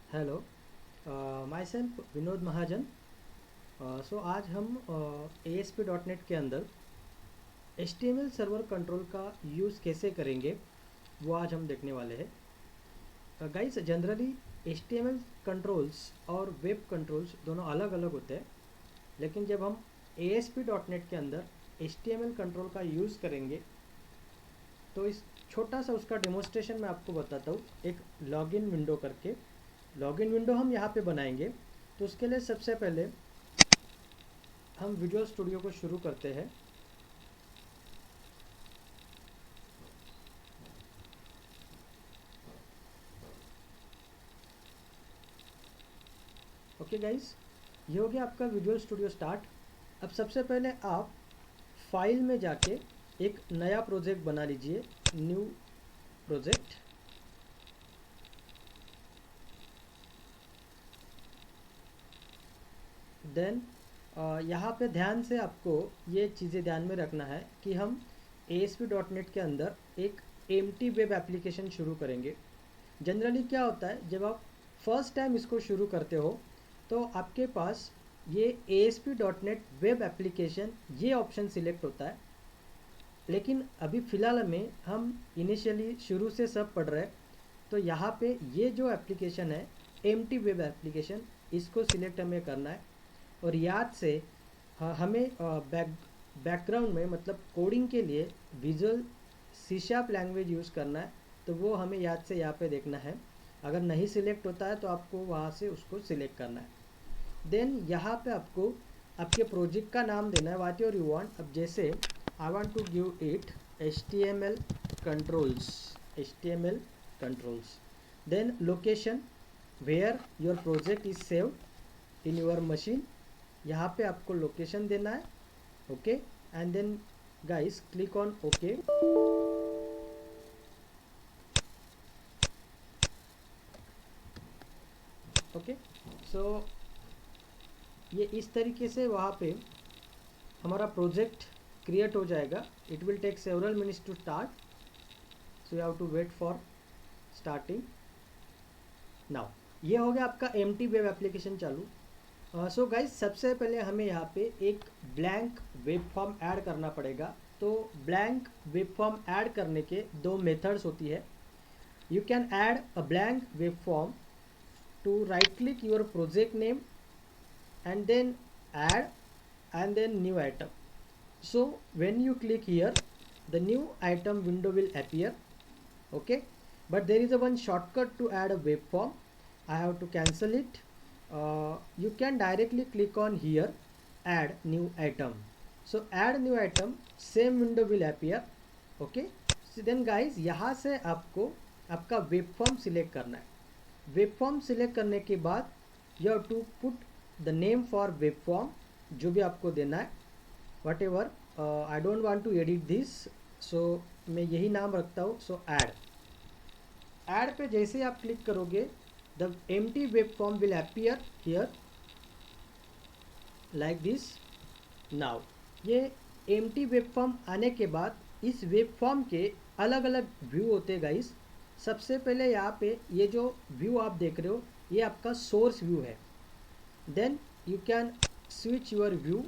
Hello, my self Vinod महाजन। सो आज हम ASP.NET के अंदर HTML सर्वर कंट्रोल का यूज़ कैसे करेंगे वो आज हम देखने वाले हैं। गाइस, जनरली HTML कंट्रोल्स और वेब कंट्रोल्स दोनों अलग अलग होते हैं, लेकिन जब हम ASP.NET के अंदर HTML कंट्रोल का यूज़ करेंगे तो इस छोटा सा उसका डेमोस्ट्रेशन मैं आपको बताता हूँ। एक लॉगिन विंडो करके लॉगिन विंडो हम यहाँ पे बनाएंगे। तो उसके लिए सबसे पहले हम विजुअल स्टूडियो को शुरू करते हैं। ओके गाइस, ये हो गया आपका विजुअल स्टूडियो स्टार्ट। अब सबसे पहले आप फाइल में जाके एक नया प्रोजेक्ट बना लीजिए, न्यू प्रोजेक्ट। देन यहाँ पे ध्यान से आपको ये चीज़ें ध्यान में रखना है कि हम ASP.NET के अंदर एक एम्प्टी वेब एप्लीकेशन शुरू करेंगे। जनरली क्या होता है, जब आप फर्स्ट टाइम इसको शुरू करते हो तो आपके पास ये ASP.NET वेब एप्लीकेशन ये ऑप्शन सिलेक्ट होता है। लेकिन अभी फ़िलहाल में हम इनिशियली शुरू से सब पढ़ रहे हैं, तो यहाँ पे ये जो एप्लीकेशन है एम्प्टी वेब एप्लीकेशन, इसको सिलेक्ट हमें करना है। और याद से हमें बैकग्राउंड में मतलब कोडिंग के लिए विजुअल C# लैंग्वेज यूज़ करना है, तो वो हमें याद से यहाँ पे देखना है। अगर नहीं सिलेक्ट होता है तो आपको वहाँ से उसको सिलेक्ट करना है। देन यहाँ पे आपको आपके प्रोजेक्ट का नाम देना है, व्हाट योर यू वांट। अब जैसे I want to give it HTML controls, HTML controls. Then location where your project is saved in your machine, यहाँ पे आपको लोकेशन देना है। Okay, and then guys click on okay. Okay, so ये इस तरीके से वहाँ पे हमारा प्रोजेक्ट क्रिएट हो जाएगा। It will take several minutes to start, so you have to wait for starting now. ये हो गया आपका एम्प्टी वेब एप्लीकेशन चालू। सो गाइस, सबसे पहले हमें यहाँ पे एक ब्लैंक वेब फॉर्म ऐड करना पड़ेगा। तो ब्लैंक वेब फॉर्म ऐड करने के दो मेथड्स होती है। You can add a blank web form to right click your project name and then add and then new item. So when you click here, the new item window will appear. Okay, but there is a one shortcut to add a web form. I have to cancel it. You can directly click on here, add new item. So add new item, same window will appear. Okay, so then guys, यहाँ से आपको आपका web form select करना है। Web form select करने के बाद you have to put the name for web form, जो भी आपको देना है, whatever. I don't want to edit this, so मैं यही नाम रखता हूँ। सो ऐड पे जैसे आप क्लिक करोगे, the empty web form will appear here like this. Now ये एम्प्टी वेब फॉर्म आने के बाद इस वेब फॉर्म के अलग अलग व्यू होते हैं गाइस। सबसे पहले यहाँ पे ये जो व्यू आप देख रहे हो, ये आपका सोर्स व्यू है। Then you can switch your view,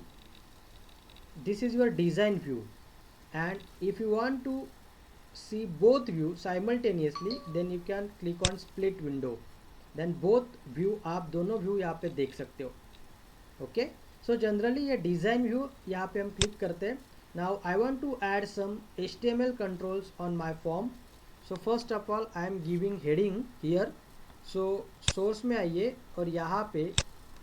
this is your design view. And if you want to see both view simultaneously, then you can click on split window, then both view, आप दोनों view यहाँ पे देख सकते हो। Okay, so generally ये design view यहाँ पे हम क्लिक करते हैं। Now I want to add some HTML controls on my form. So first of all I am giving heading here. So source में आइए और यहाँ पे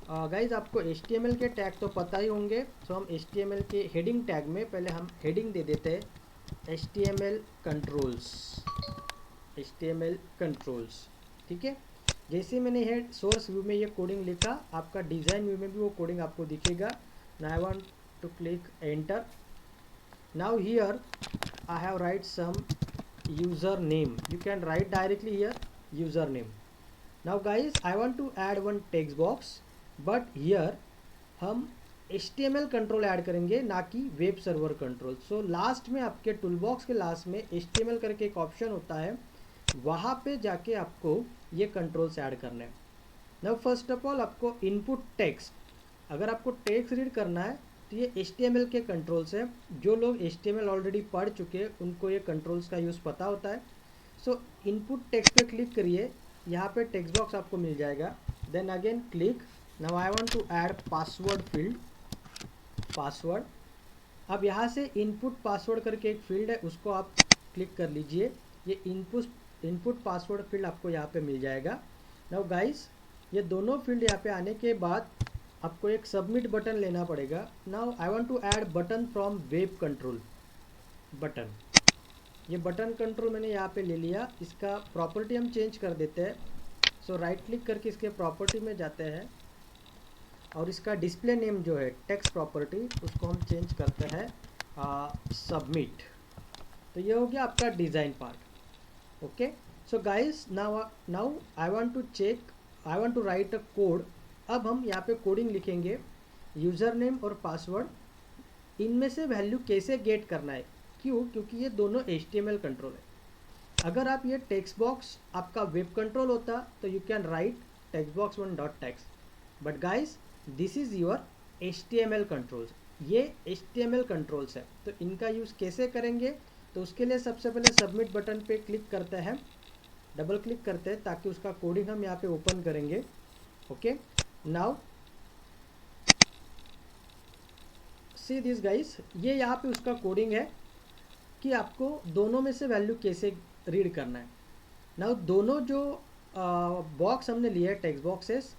गाइज आपको HTML के टैग तो पता ही होंगे। सो हम HTML के हेडिंग टैग में पहले हम हेडिंग दे देते हैं HTML कंट्रोल्स, HTML कंट्रोल्स। ठीक है, जैसे मैंने हेड सोर्स व्यू में ये कोडिंग लिखा, आपका डिज़ाइन व्यू में भी वो कोडिंग आपको दिखेगा। Now I want to click enter. Now here I have write some user name, you can write directly here user name. Now guys I want to add one text box, but here हम HTML control add करेंगे, ना कि web server control. So last में आपके tool box के last में HTML करके एक ऑप्शन होता है, वहाँ पे जाके आपको ये कंट्रोल्स ऐड करने हैं। नाउ फर्स्ट ऑफ ऑल आपको इनपुट टेक्स्ट, अगर आपको टेक्स्ट रीड करना है तो ये HTML के कंट्रोल्स है। जो लोग HTML ऑलरेडी पढ़ चुके हैं उनको ये कंट्रोल्स का यूज़ पता होता है। सो इनपुट टेक्स्ट पे क्लिक करिए, यहाँ पे टेक्स्ट बॉक्स आपको मिल जाएगा। Then again click, now I want to add password field, password. अब यहाँ से इनपुट पासवर्ड करके एक फील्ड है, उसको आप क्लिक कर लीजिए। ये इनपुट पासवर्ड फील्ड आपको यहाँ पे मिल जाएगा। नाउ गाइस, ये दोनों फील्ड यहाँ पे आने के बाद आपको एक सबमिट बटन लेना पड़ेगा। Now I want to add button from web control button. ये बटन कंट्रोल मैंने यहाँ पे ले लिया। इसका प्रॉपर्टी हम चेंज कर देते हैं। सो राइट क्लिक करके इसके प्रॉपर्टी में जाते हैं और इसका डिस्प्ले नेम जो है टेक्स्ट प्रॉपर्टी, उसको हम चेंज करते हैं सबमिट। तो ये हो गया आपका design part. Okay, so guys now I want to check, I want to write a code. अब हम यहाँ पे कोडिंग लिखेंगे, यूज़र नेम और पासवर्ड। इनमें से वैल्यू कैसे गेट करना है, क्यों? क्योंकि ये दोनों HTML कंट्रोल है। अगर आप ये टेक्स्ट बॉक्स आपका वेब कंट्रोल होता तो you can right text box one dot text, but guys this is your HTML controls. ये HTML कंट्रोल्स है, तो इनका यूज़ कैसे करेंगे? तो उसके लिए सबसे पहले सबमिट बटन पे क्लिक करते हैं, डबल क्लिक करते हैं ताकि उसका कोडिंग हम यहाँ पे ओपन करेंगे। Okay, now see this guys, ये यहाँ पे उसका कोडिंग है कि आपको दोनों में से वैल्यू कैसे रीड करना है। नाउ दोनों जो बॉक्स हमने लिए टेक्स्ट बॉक्सेस,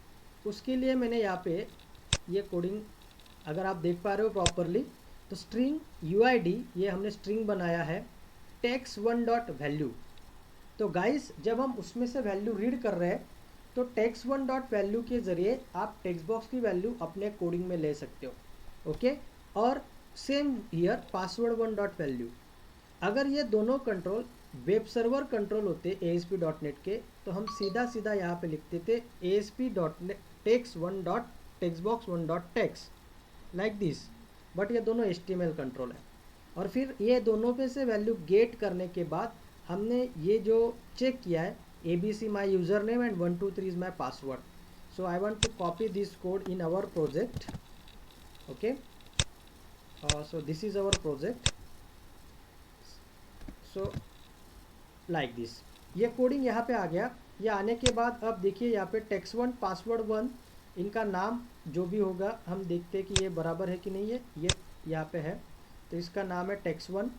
उसके लिए मैंने यहाँ पे ये कोडिंग, अगर आप देख पा रहे हो प्रॉपरली, तो स्ट्रिंग UID ये हमने स्ट्रिंग बनाया है टेक्स्ट वन डॉट वैल्यू। तो गाइस, जब हम उसमें से वैल्यू रीड कर रहे हैं तो टेक्स्ट वन डॉट वैल्यू के ज़रिए आप टेक्स्ट बॉक्स की वैल्यू अपने कोडिंग में ले सकते हो। ओके, और same here password one dot value. अगर ये दोनों कंट्रोल वेब सर्वर कंट्रोल होते ASP.NET के, तो हम सीधा सीधा यहाँ पे लिखते थे ASP.NET text one dot text box one dot text like this. But ये दोनों HTML कंट्रोल है। और फिर ये दोनों पे से वैल्यू गेट करने के बाद हमने ये जो चेक किया है ABC my user name and 1 2 3 is my password. So I want to copy this code in our project. Okay, so this is our project. So like this, ये कोडिंग यहाँ पे आ गया। ये आने के बाद अब देखिए यहाँ पे टेक्स्ट वन पासवर्ड वन, इनका नाम जो भी होगा हम देखते हैं कि ये बराबर है कि नहीं है। ये यहाँ पे है, तो इसका नाम है टेक्स्ट वन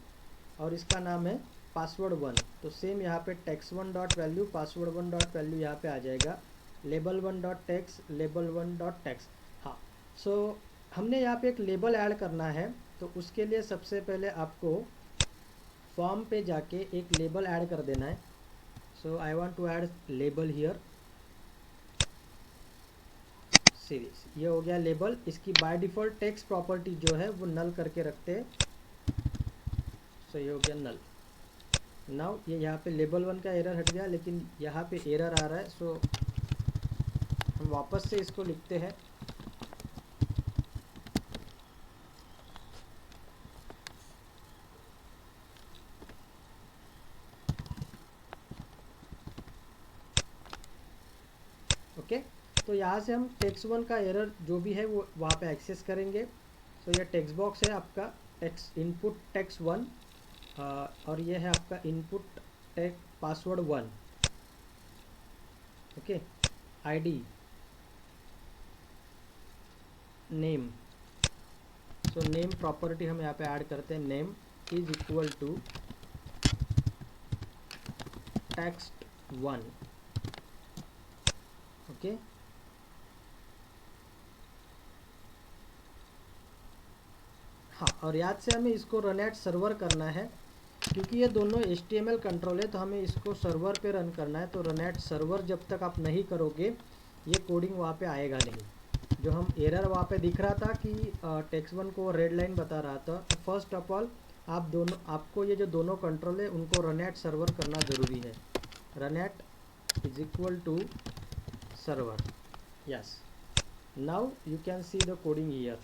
और इसका नाम है पासवर्ड वन। तो सेम यहाँ पे text one dot value password one dot value यहाँ पे आ जाएगा, label one dot text label one dot text. हाँ, सो हमने यहाँ पे एक लेबल ऐड करना है, तो उसके लिए सबसे पहले आपको फॉर्म पे जाके एक लेबल ऐड कर देना है। So I want to add label here series. ये हो गया लेबल। इसकी बाय डिफ़ॉल्ट टेक्स्ट प्रॉपर्टी जो है वो नल करके रखते हैं। सो ये हो गया नल। नाउ ये यहाँ पे लेबल वन का एरर हट गया, लेकिन यहाँ पे एरर आ रहा है। सो हम वापस से इसको लिखते हैं। ओके, तो यहाँ से हम टेक्स्ट वन का एरर जो भी है वो वहाँ पे एक्सेस करेंगे। सो ये टेक्स्ट बॉक्स है आपका टेक्स्ट इनपुट टेक्स्ट वन, और ये है आपका input text password one. Okay, ID name. So name property हम यहाँ पे ऐड करते हैं, name is equal to text one. Okay, हाँ, और याद से हमें इसको रन एट सर्वर करना है, क्योंकि ये दोनों HTML कंट्रोल है तो हमें इसको सर्वर पे रन करना है। तो रन एट सर्वर जब तक आप नहीं करोगे ये कोडिंग वहाँ पे आएगा नहीं। जो हम एरर वहाँ पे दिख रहा था कि टेक्स्ट वन को रेड लाइन बता रहा था। तो फर्स्ट ऑफ ऑल आपको ये जो दोनों कंट्रोल है उनको रन एट सर्वर करना ज़रूरी है। Run at is equal to server. Yes, now you can see the coding here.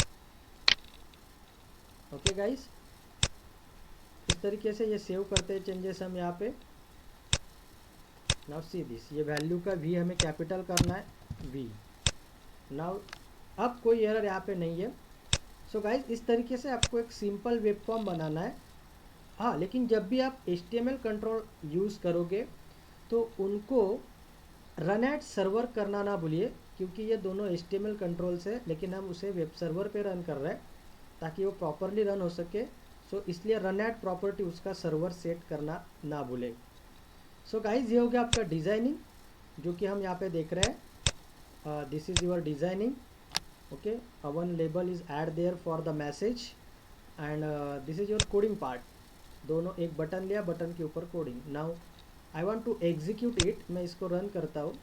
Okay guys, इस तरीके से ये सेव करते हैं चेंजेस हम यहाँ पे। नाउ सी दिस, ये वैल्यू का भी हमें कैपिटल करना है वी। नाउ अब कोई एरर यहाँ पे नहीं है। सो गाइज इस तरीके से आपको एक सिंपल वेब फॉर्म बनाना है। हाँ, लेकिन जब भी आप HTML कंट्रोल यूज़ करोगे तो उनको रन एट सर्वर करना ना भूलिए, क्योंकि ये दोनों HTML कंट्रोल्स है लेकिन हम उसे वेब सर्वर पे रन कर रहे हैं ताकि वो प्रॉपरली रन हो सके। सो इसलिए रन एट प्रॉपर्टी उसका सर्वर सेट करना ना भूलें। सो गाइज ये हो गया आपका डिज़ाइनिंग, जो कि हम यहाँ पे देख रहे हैं। This is your designing. Okay, one label is add there for the message and this is your coding part. दोनों एक बटन लिया, बटन के ऊपर coding. Now I want to execute it, मैं इसको रन करता हूँ।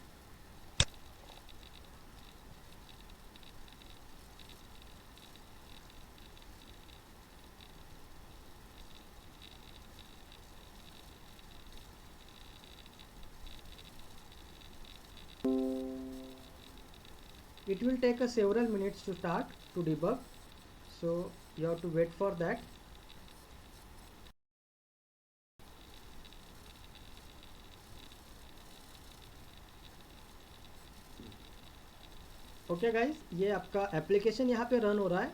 It will take us several minutes to start to debug, so you have to wait for that. Okay guys, ये आपका एप्लीकेशन यहाँ पे रन हो रहा है,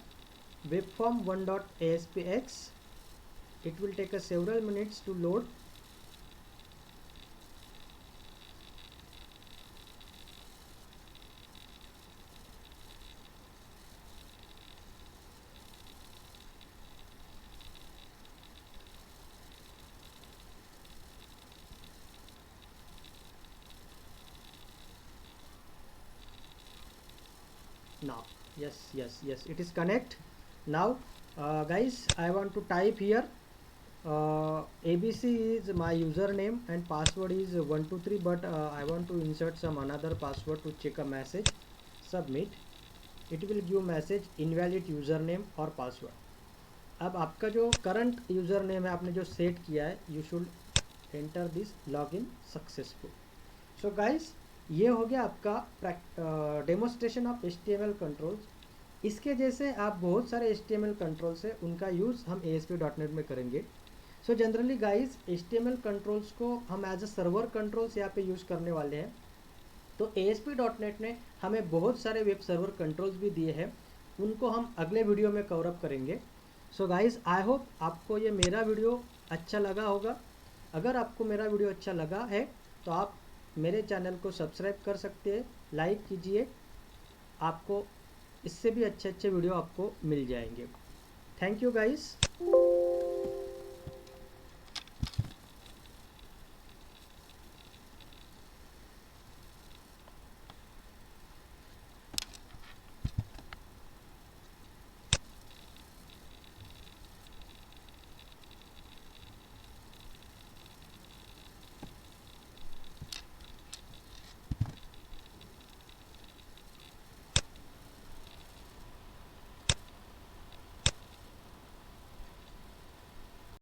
webform 1.aspx. It will take us several minutes to load. Now yes, it is connect. Now guys, I want to type here ABC is my username and password is 123, but I want to insert some another password to check a message. Submit. It will give message invalid username or password. अब आपका जो current user name है आपने जो set किया है, you should enter this login successful. So guys, ये हो गया आपका डेमोस्ट्रेशन ऑफ HTML कंट्रोल्स। इसके जैसे आप बहुत सारे HTML कंट्रोल्स है, उनका यूज़ हम ASP.NET में करेंगे। So generally guys HTML controls को हम एज अ सर्वर कंट्रोल्स यहाँ पे यूज़ करने वाले हैं। तो ASP.NET ने हमें बहुत सारे वेब सर्वर कंट्रोल्स भी दिए हैं, उनको हम अगले वीडियो में कवर अप करेंगे। सो गाइस, आई होप आपको ये मेरा वीडियो अच्छा लगा होगा। अगर आपको मेरा वीडियो अच्छा लगा है तो आप मेरे चैनल को सब्सक्राइब कर सकते हैं, लाइक कीजिए। आपको इससे भी अच्छे अच्छे वीडियो आपको मिल जाएंगे। Thank you guys.